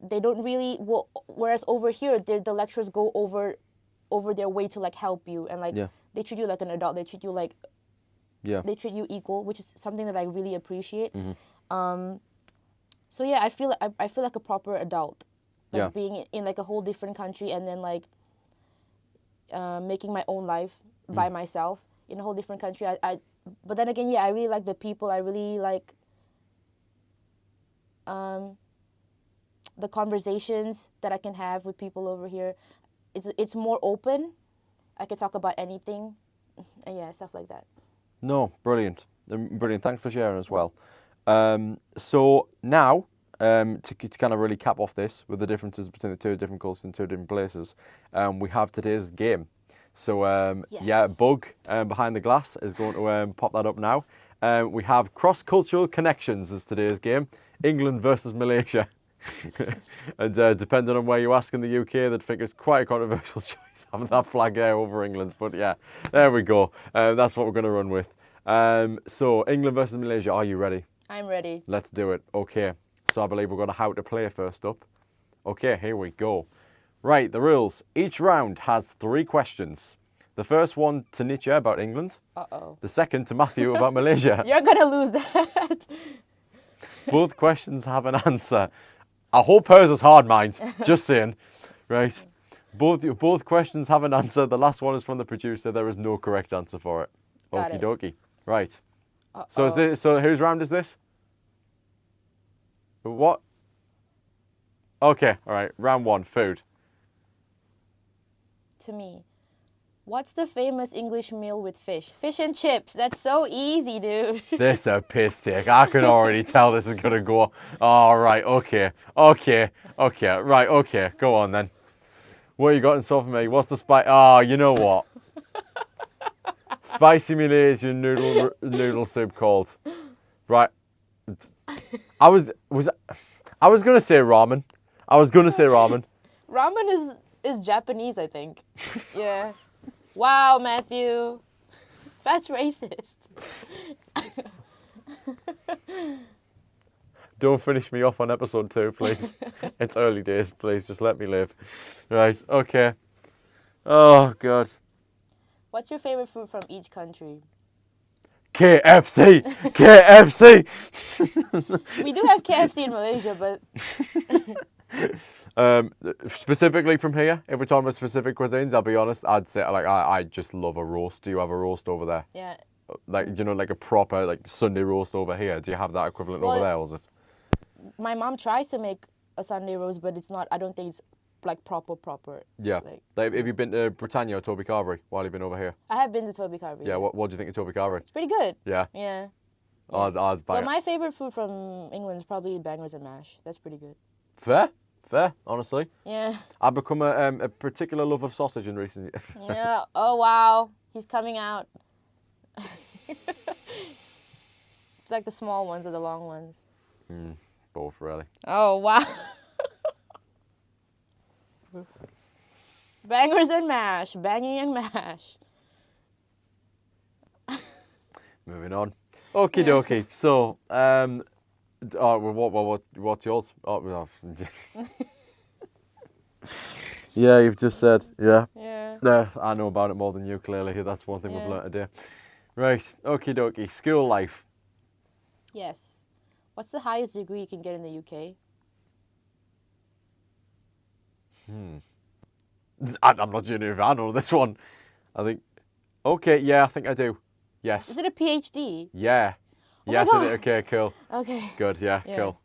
they don't really. Well, whereas over here, the lecturers go over their way to like help you, and like they treat you like an adult. They treat you like they treat you equal, which is something that I really appreciate. So yeah, I feel like a proper adult. Like being in like a whole different country and then like making my own life by myself in a whole different country. But then again, I really like the people. I really like the conversations that I can have with people over here. It's more open. I can talk about anything, and stuff like that. No, brilliant. Brilliant. Thanks for sharing as well. So now, to kind of really cap off this with the differences between the two different cultures and two different places, we have today's game. So, Bugg behind the glass is going to pop that up now. We have cross-cultural connections as today's game. England versus Malaysia. And depending on where you ask in the UK, they'd think it's quite a controversial choice having that flag there over England. But yeah, there we go. That's what we're going to run with. So England versus Malaysia, are you ready? I'm ready. Let's do it. Okay. So I believe we've got a how to play first up. Okay, here we go. Right, the rules. Each round has 3 questions. The first one to Nitya about England. Uh-oh. The second to Matthew about Malaysia. You're going to lose that. Both questions have an answer. I hope hers is hard, mind. Just saying. Right. Both questions have an answer. The last one is from the producer. There is no correct answer for it. Okie dokie. Right. Uh-oh. So whose round is this? What? Okay, all right. Round 1, food. To me. What's the famous English meal with fish? Fish and chips. That's so easy, dude. This is a piss take. I can already tell this is going to go. All right, okay. Right, okay. Go on then. What you got in store for me? What's the spice? Oh, you know what? Spicy Malaysian noodle soup called. Right. I was going to say ramen. Ramen is Japanese, I think. Yeah. Wow, Matthew. That's racist. Don't finish me off on episode 2, please. It's early days, please. Just let me live. Right, okay. Oh, God. What's your favorite food from each country? KFC! KFC! We do have KFC in Malaysia, but... Specifically from here, if we're talking about specific cuisines, I'll be honest, I'd say I just love a roast. Do you have a roast over there? Yeah. Like, you know, like a proper like Sunday roast over here. Do you have that equivalent over there, or is it? My mom tries to make a Sunday roast, but it's not. I don't think it's like proper. Yeah. Like, have you been to Britannia or Toby Carvery while you've been over here? I have been to Toby Carvery. Yeah. What do you think of Toby Carvery? It's pretty good. Yeah. Yeah. I'd buy But it. my favorite food from England is probably bangers and mash. That's pretty good. Fair, honestly. Yeah. I've become a particular love of sausage in recent years. Yeah. Oh, wow. He's coming out. It's like the small ones or the long ones. Both, really. Oh, wow. Bangers and mash. Banging and mash. Moving on. Okie dokie. So, what's yours? Oh, yeah, you've just said, yeah. Yeah. I know about it more than you, clearly. That's one thing we've learnt today. Right, okie dokie. School life. Yes. What's the highest degree you can get in the UK? I'm not sure if I know this one. I think. Okay, yeah, I think I do. Yes. Is it a PhD? Yeah. Oh my Yes, God. it is. Okay, cool. Okay. Good, yeah, Yeah. cool.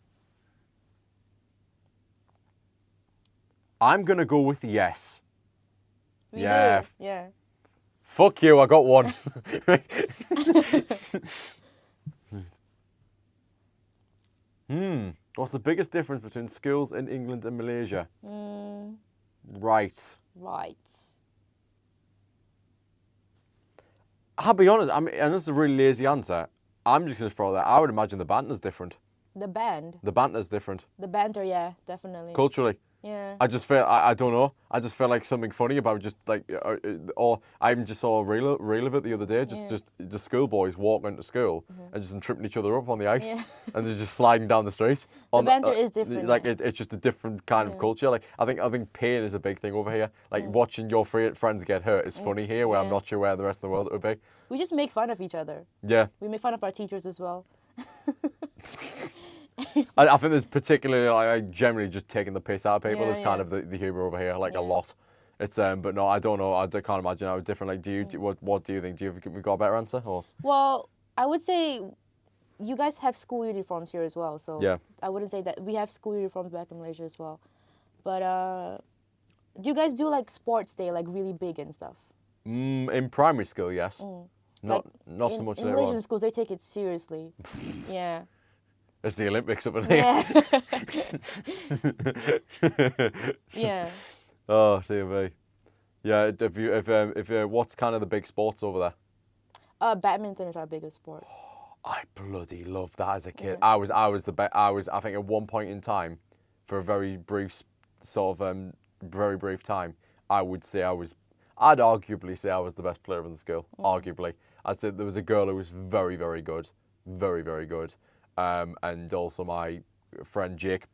I'm going to go with yes. We Yeah. do. Yeah. Fuck you, I got one. What's the biggest difference between schools in England and Malaysia? Right. Right. I'll be honest, I know it's a really lazy answer. I'm just going to throw that. I would imagine the banter's different. The band. The banter's different. The banter, yeah, definitely. Culturally. Yeah. I just feel, I don't know. I just feel like something funny about just like, or I just saw a reel of it the other day. Just the schoolboys walking to school and just tripping each other up on the ice, Yeah. and they're just sliding down the street. The banter is different. Like it's just a different kind of culture. Like I think pain is a big thing over here. Like watching your friends get hurt is funny here, where I'm not sure where the rest of the world it would be. We just make fun of each other. Yeah. We make fun of our teachers as well. I think there's particularly like generally just taking the piss out of people. Yeah, There's kind of the humour over here, like a lot. It's but no, I don't know. I can't imagine how different. Like, what do you think? We got a better answer? Or? Well, I would say you guys have school uniforms here as well. So Yeah. I wouldn't say that we have school uniforms back in Malaysia as well. But do you guys do like sports day, like really big and stuff? In primary school, yes. Not so much in later Malaysian on. schools, they take it seriously. Yeah. It's the Olympics up in here. Yeah. Oh, dear me. Yeah, if what's kind of the big sports over there? Badminton is our biggest sport. I bloody loved that as a kid. Yeah. I think at one point in time, for a very brief very brief time, I'd arguably say I was the best player in the school. Arguably, I'd say there was a girl who was very, very good, very, very good, and also my friend Jake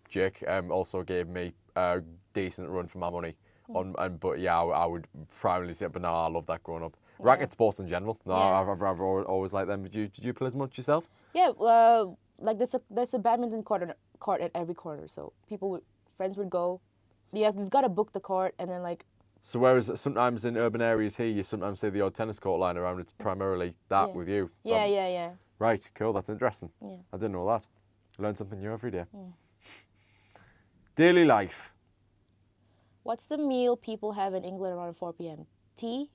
also gave me a decent run for my money. But yeah, I would primarily say, but no, I love that growing up. Racket sports in general. No, Yeah. I've always liked them. Did you play as much yourself? Yeah. Like there's a badminton court at every corner. So friends would go. Yeah, we've got to book the court, and then like. So whereas sometimes in urban areas here, you sometimes see the odd tennis court lying around, it's primarily that with you. Yeah. Right, cool, that's interesting. Yeah. I didn't know that. Learn something new every day. Daily life. What's the meal people have in England around 4 p.m.? Tea?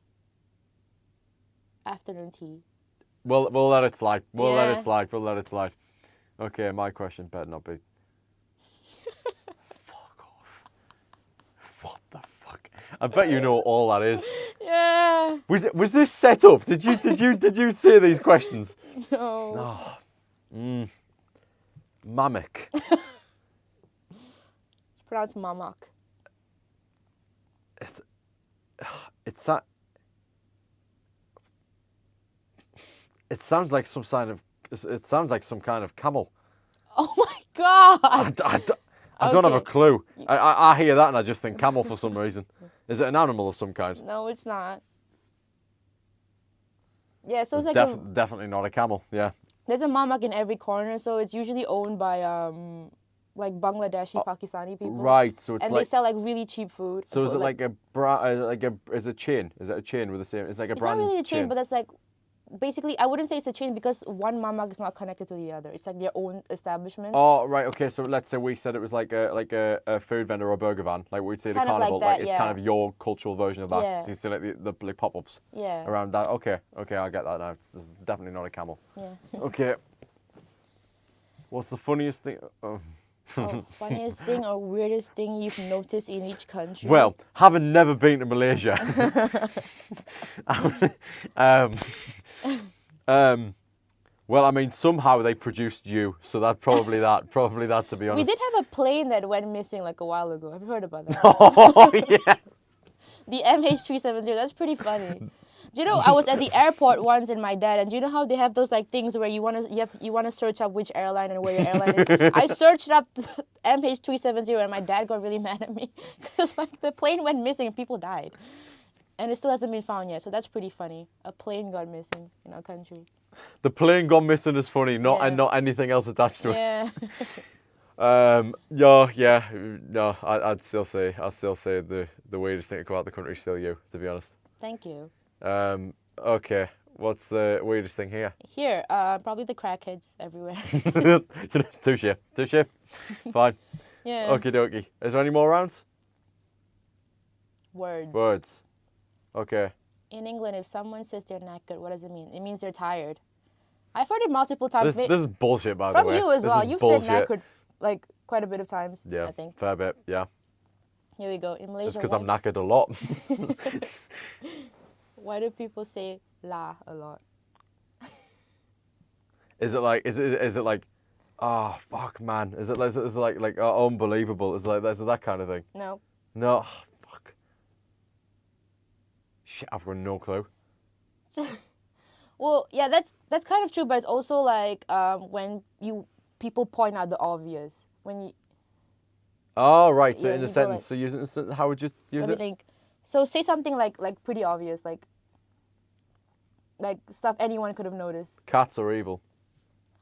Afternoon tea. We'll let it slide. We'll let Yeah. it slide. Okay, my question better not be. Fuck off. What the fuck? I bet you know what all that is. Yeah. Was this set up? Did you say these questions? No. Oh. Mammoth. It's pronounced mamak. It sounds like some kind of camel. Oh my god. I don't have a Okay. clue. I hear that and I just think camel for some reason. Is it an animal of some kind? No, it's not. Yeah, so it's like Definitely not a camel. Yeah. there's a mamak in every corner, so it's usually owned by like Bangladeshi, Pakistani people. Right. So it's And like. they sell like really cheap food. So is it like a is it a chain? Is it a chain with the same? It's like a It's brand. not really a chain, but that's like basically I wouldn't say it's a chain because one mamak is not connected to the other. It's like their own establishment. Oh right, okay. So let's say we said it was like a food vendor or a burger van, like we'd say the Kind of like carnival. that, it's yeah. kind of your cultural version of that. Yeah. So you see like the pop-ups Yeah. around that. Okay, I get that now. It's definitely not a camel. Yeah. Okay. What's the funniest thing? Oh. Funniest thing or weirdest thing you've noticed in each country? Well, having never been to Malaysia. Well, I mean, somehow they produced you, so probably that, to be honest. we did have a plane that went missing like a while ago. Have you heard about that? Oh, yeah. The MH370. That's pretty funny. Do you know I was at the airport once in my dad, and do you know how they have those like things where you wanna search up which airline and where your airline is? I searched up the MH370 and my dad got really mad at me because like the plane went missing and people died. and it still hasn't been found yet. So that's pretty funny. A plane got missing in our country. The plane gone missing is funny, not Yeah. and not anything else attached to it. Yeah. No, I'd still say the weirdest thing to come out of the country is still you, to be honest. Thank you. Okay, what's the weirdest thing here? Here, probably the crackheads everywhere. Touche. Fine. Yeah. Okie dokie. Is there any more rounds? Words. Okay. In England, if someone says they're knackered, what does it mean? It means they're tired. I've heard it multiple times. This is bullshit, by the From way. you as This well. is You've bullshit. said knackered like quite a bit of times. Yeah, I think. fair bit. Yeah. Here we go. In Malaysia, It's because I'm knackered a lot. why do people say la a lot? Is it like, oh fuck man? Is it like unbelievable? Is it that kind of thing? No. No, fuck. Shit, I've got no clue. Well, yeah, that's kind of true, but it's also like when people point out the obvious. When you Oh right, so Yeah, in a you go sentence, like- so use it. How would you use let me it? think. So say something like pretty obvious, like stuff anyone could have noticed. Cats are evil.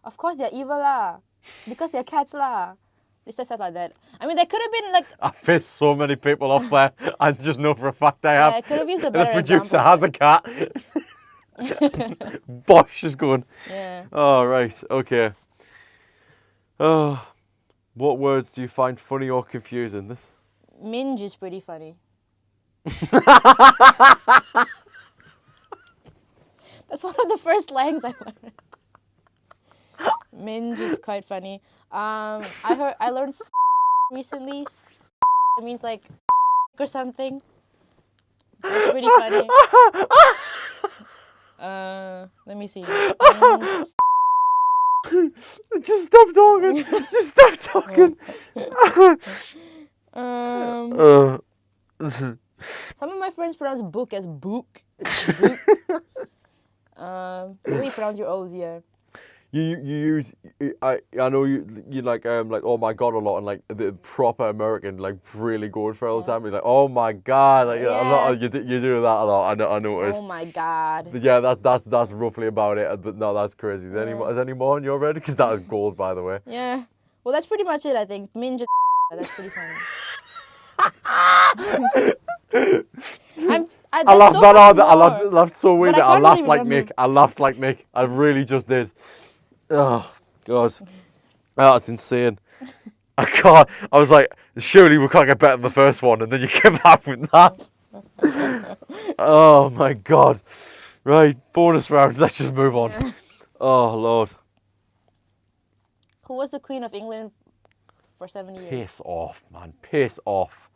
Of course they're evil lah, because they're cats lah. They say stuff like that. I mean, there could have been like I've pissed so many people off there. I just know for a fact I have. I could have used a The better producer example. has a cat. Bosh is going. Yeah. Oh, right. Okay. Oh, what words do you find funny or confusing? This. Minge is pretty funny. That's one of the first slangs I learned. Minge is quite funny. I learned recently. It means like or something. It's pretty funny. Let me see. Just stop talking. Just stop talking. Some of my friends pronounce book as book. Book. How do you pronounce your O's? Yeah. You use I know you like oh my god a lot, and like the proper American like really going for it all the time. You're like, oh my god, like, a lot of, you do that a lot. I noticed. Oh my god. Yeah, that's roughly about it. But no, that's crazy. Is any more on your read? Because that is gold, by the way. Yeah. Well, that's pretty much it. I think Minge. That's pretty funny. I laughed that hard. I laughed so weird that I can't laughed really like remember. Nick. I laughed like Nick. I really just did. Oh god, that's insane. I can't. I was like, surely we can't get better than the first one, and then you came back with that. Oh my god. Right, bonus round. Let's just move on. Oh lord. Who was the Queen of England for 70 years? Piss off, man. Piss off.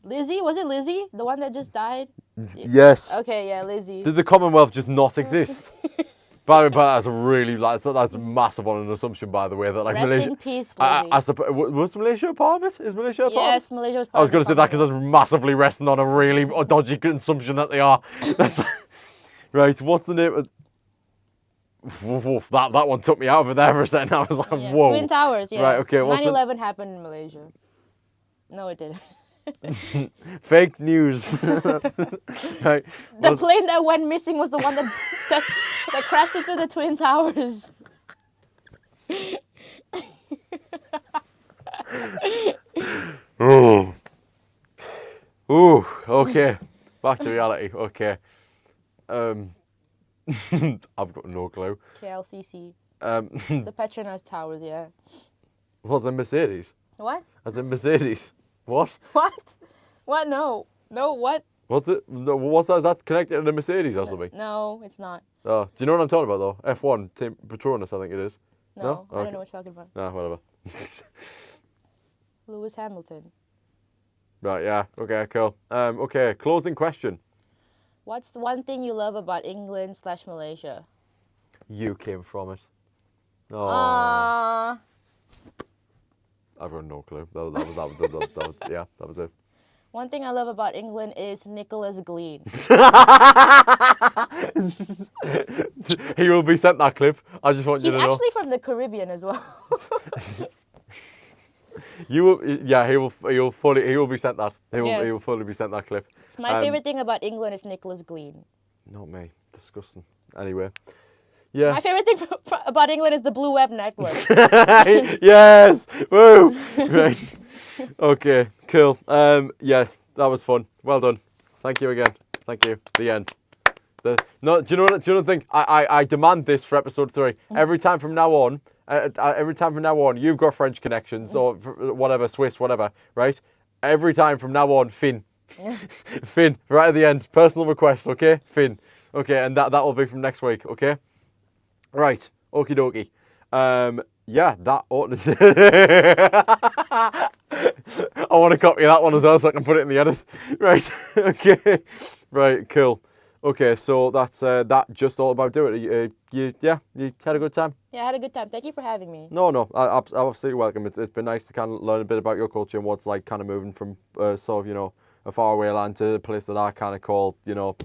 Lizzie? Was it Lizzie? The one that just died? Yes. Okay, yeah, Lizzie. Did the Commonwealth just not exist? But that's a really that's massive on an assumption, by the way, that like Rest Malaysia. in peace, I Lizzie. suppose was Malaysia a part of it? Is Malaysia a part of it? Yes, Malaysia was part I was of going the to say that because Commonwealth. that's massively resting on a really dodgy assumption that they are. Right, what's the name of... Woof, that one took me out of it there for a second. I was like, Yeah, whoa. Twin Towers, yeah. Right, okay, what's the... 9/11 happened in Malaysia. No, it didn't. Fake news. Right. The plane that went missing was the one that crashed into the Twin Towers. Oh. Ooh, okay. Back to reality, okay. I've got no clue. KLCC. The The Petronas Towers, yeah. what's a Mercedes? What? As in Mercedes. What? What? What? No. No, what? What's it? No, what's that? Is that connected to the Mercedes or something? No, it's not. Oh, do you know what I'm talking about though? F1, Team Petronas, I think it is. No, No? I Okay. don't know what you're talking about. Nah, whatever. Lewis Hamilton. Right, yeah. Okay, cool. Okay, closing question. What's the one thing you love about England/Malaysia? You came from it. Oh, I've got no clue. That was yeah, that was it. One thing I love about England is Nicholas Gleen. He will be sent that clip. I just want He's you to know. actually from the Caribbean as well. You will, yeah, he will be sent that. He Yes. will fully be sent that clip. So my favorite thing about England is Nicholas Glean. Not me. Disgusting. Anyway. Yeah. My favorite thing about England is the Blue Web Network. Yes. Woo. Right. Okay. Cool. Yeah, that was fun. Well done. Thank you again. Thank you. The end. No. Do you know what? Do you know the thing? I demand this for episode 3. Every time from now on. You've got French connections or whatever, Swiss, whatever, right? Every time from now on, Finn. Finn, right at the end. Personal request, okay? Finn. Okay, and that will be from next week, okay? Right. Okie dokie. Yeah, that ought to... I want to copy that one as well so I can put it in the edit. Right. Okay. Right, cool. Okay, so that's that just all about do it. You had a good time? Yeah, I had a good time. Thank you for having me. No, I'm absolutely welcome. It's been nice to kind of learn a bit about your culture and what's like kind of moving from sort of, you know, a faraway land to a place that I kind of call, you know,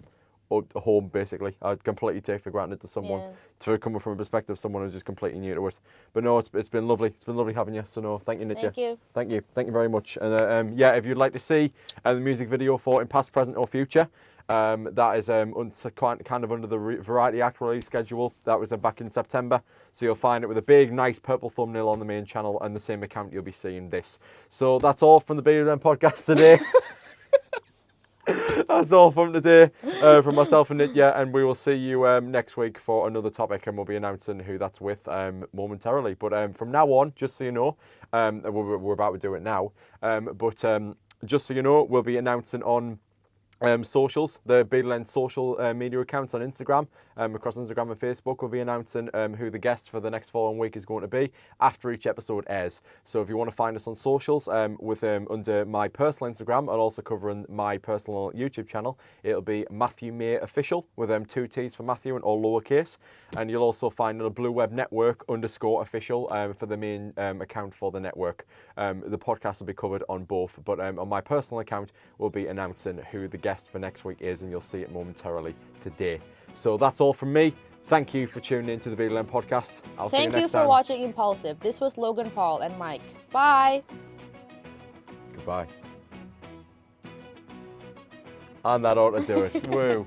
home, basically. I'd completely take for granted to someone, to coming from a perspective of someone who's just completely new to it. But no, it's been lovely. It's been lovely having you. So no, thank you, Nitya. Thank you. Thank you very much. And yeah, if you'd like to see the music video for In Past, Present or Future, that is kind of under the Variety Act release schedule. That was back in September. So you'll find it with a big, nice purple thumbnail on the main channel and the same account you'll be seeing this. So that's all from the BWN Podcast today. That's all from today, from myself and Nitya, and we will see you next week for another topic, and we'll be announcing who that's with momentarily. But from now on, just so you know, we're about to do it now, but just so you know, we'll be announcing on socials, the BWN social media accounts on Instagram, across Instagram and Facebook. We'll be announcing who the guest for the next following week is going to be after each episode airs. So if you want to find us on socials, under my personal Instagram and also covering my personal YouTube channel, it'll be Matthew May Official with 2 T's for Matthew and all lowercase. And you'll also find a Blue Web Network _official for the main account for the network. The podcast will be covered on both, but on my personal account, we'll be announcing who the guest for next week is, and you'll see it momentarily today. So that's all from me. Thank you for tuning in to the BWN Podcast. I'll see you next time. Thank you for watching Impulsive. This was Logan Paul and Mike. Bye. Goodbye. And that ought to do it. Woo.